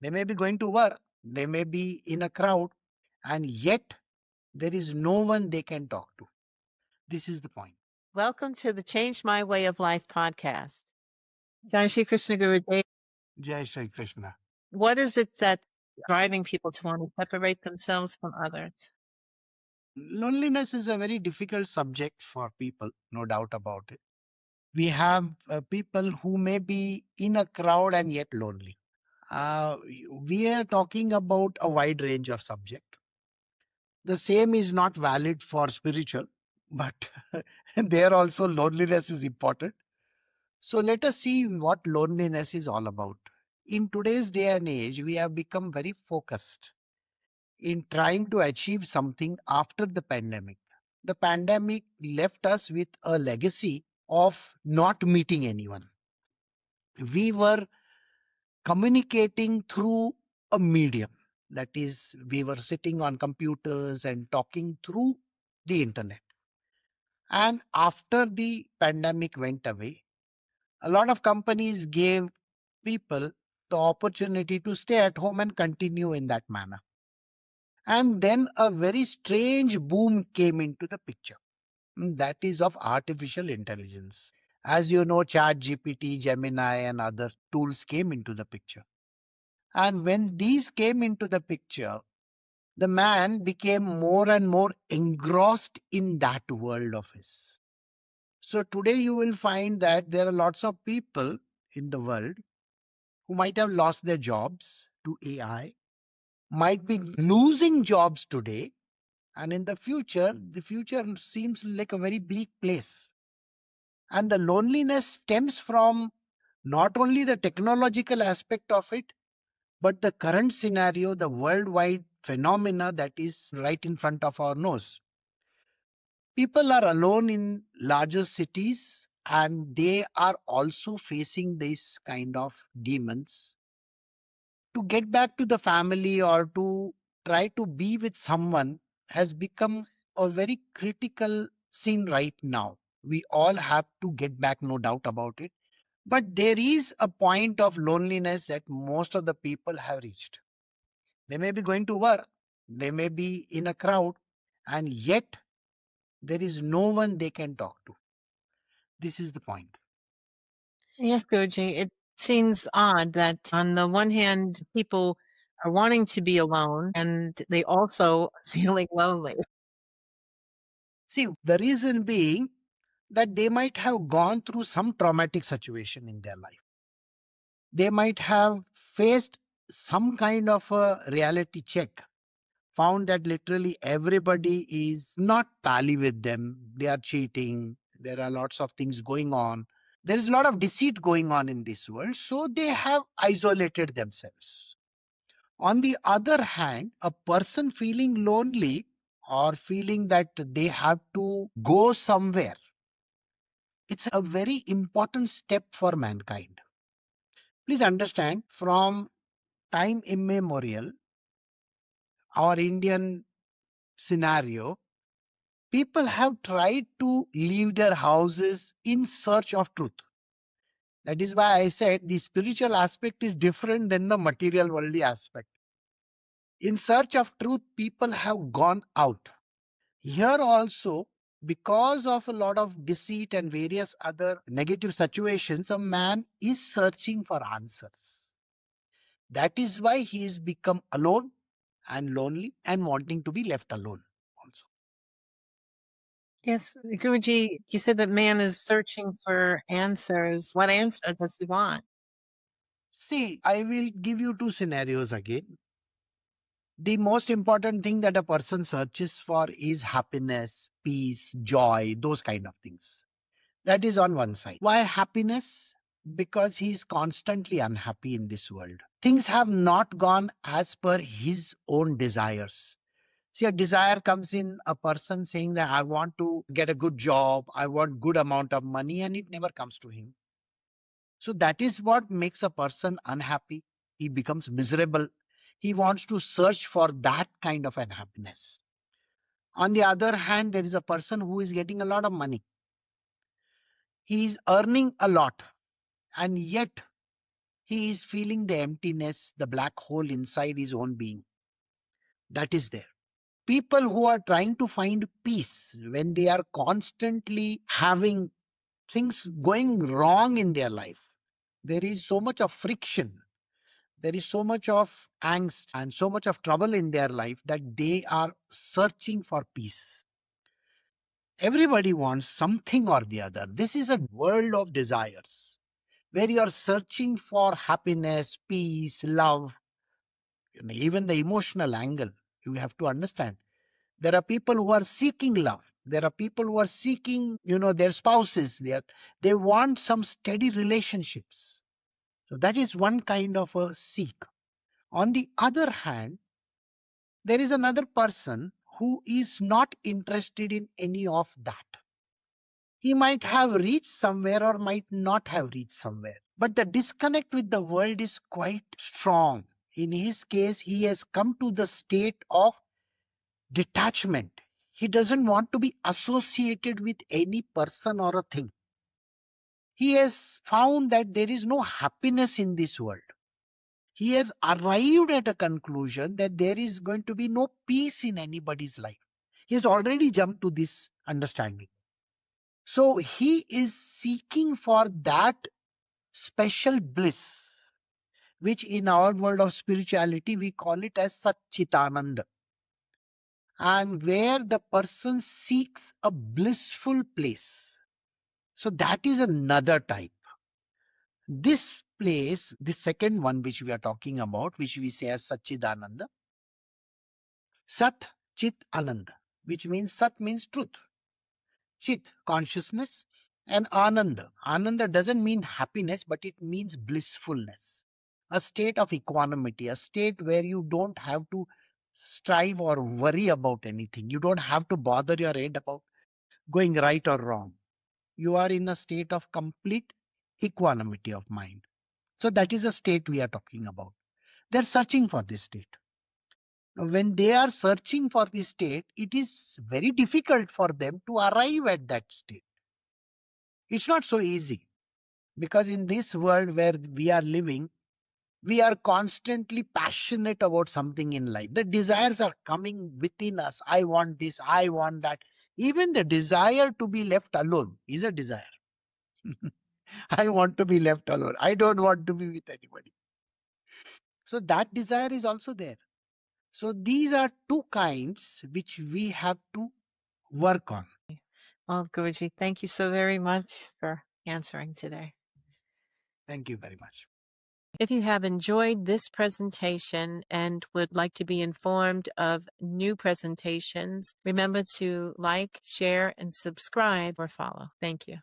They may be going to work, they may be in a crowd, and yet there is no one they can talk to. This is the point. Welcome to the Change My Way of Life podcast. Shree Krsna Guruji, Jai Shri Krishna. what is it that's driving people to want to separate themselves from others? Loneliness is a very difficult subject for people, no doubt about it. We have people who may be in a crowd and yet lonely. Uh, we are talking about a wide range of subject. The same is not valid for spiritual, but there also loneliness is important. So let us see what loneliness is all about. In today's day and age, we have become very focused in trying to achieve something after the pandemic. The pandemic left us with a legacy of not meeting anyone. We were communicating through a medium. That is, we were sitting on computers and talking through the internet. And after the pandemic went away, a lot of companies gave people the opportunity to stay at home and continue in that manner. And then a very strange boom came into the picture. That is of artificial intelligence. As you know, ChatGPT, Gemini, and other tools came into the picture. And when these came into the picture, the man became more and more engrossed in that world of his. So today you will find that there are lots of people in the world who might have lost their jobs to AI, might be losing jobs today, and in the future seems like a very bleak place. And the loneliness stems from not only the technological aspect of it, but the current scenario, the worldwide phenomena that is right in front of our nose. People are alone in larger cities and they are also facing this kind of demons. To get back to the family or to try to be with someone has become a very critical scene right now. We all have to get back, no doubt about it. But there is a point of loneliness that most of the people have reached. They may be going to work, they may be in a crowd, and yet there is no one they can talk to. This is the point. Yes, Guruji, it seems odd that on the one hand, people are wanting to be alone and they also are feeling lonely. See, the reason being that they might have gone through some traumatic situation in their life. They might have faced some kind of a reality check, found that literally everybody is not pally with them. They are cheating. There are lots of things going on. There is a lot of deceit going on in this world. So they have isolated themselves. On the other hand, a person feeling lonely or feeling that they have to go somewhere, it's a very important step for mankind. Please understand, from time immemorial, our Indian scenario, people have tried to leave their houses in search of truth. That is why I said the spiritual aspect is different than the material worldly aspect. In search of truth, people have gone out. Here also, because of a lot of deceit and various other negative situations, a man is searching for answers. That is why he has become alone and lonely and wanting to be left alone also. Yes, Guruji, you said that man is searching for answers. What answers does he want? See, I will give you two scenarios again. The most important thing that a person searches for is happiness, peace, joy, those kind of things. That is on one side. Why happiness? Because he is constantly unhappy in this world. Things have not gone as per his own desires. See, a desire comes in a person saying that I want to get a good job, I want good amount of money, and it never comes to him. So that is what makes a person unhappy. He becomes miserable. He wants to search for that kind of an happiness. On the other hand, there is a person who is getting a lot of money. He is earning a lot, and yet He is feeling the emptiness, the black hole inside his own being. That is there. People who are trying to find peace when they are constantly having things going wrong in their life, there is so much of friction, there is so much of angst and so much of trouble in their life that they are searching for peace. Everybody wants something or the other. This is a world of desires where you are searching for happiness, peace, love, even the emotional angle. You have to understand. There are people who are seeking love. There are people who are seeking, their spouses. They want some steady relationships. So that is one kind of a seek. On the other hand, there is another person who is not interested in any of that. He might have reached somewhere or might not have reached somewhere. But the disconnect with the world is quite strong. In his case, he has come to the state of detachment. He doesn't want to be associated with any person or a thing. He has found that there is no happiness in this world. He has arrived at a conclusion that there is going to be no peace in anybody's life. He has already jumped to this understanding. So he is seeking for that special bliss, which in our world of spirituality, we call it as Sat-Chit-Ananda. And where the person seeks a blissful place. So that is another type. This place, the second one which we are talking about, which we say as Sat-Chit-Ananda, Sat, Chit, Ananda, which means Sat means truth, Chit, consciousness, and Ananda. Ananda doesn't mean happiness, but it means blissfulness, a state of equanimity, a state where you don't have to strive or worry about anything. You don't have to bother your head about going right or wrong. You are in a state of complete equanimity of mind. So that is a state we are talking about. They're searching for this state. When they are searching for this state, it is very difficult for them to arrive at that state. It's not so easy because in this world where we are living, we are constantly passionate about something in life. The desires are coming within us. I want this, I want that. Even the desire to be left alone is a desire. I want to be left alone. I don't want to be with anybody. So that desire is also there. So these are two kinds which we have to work on. Well, Guruji, thank you so very much for answering today. Thank you very much. If you have enjoyed this presentation and would like to be informed of new presentations, remember to like, share, and subscribe or follow. Thank you.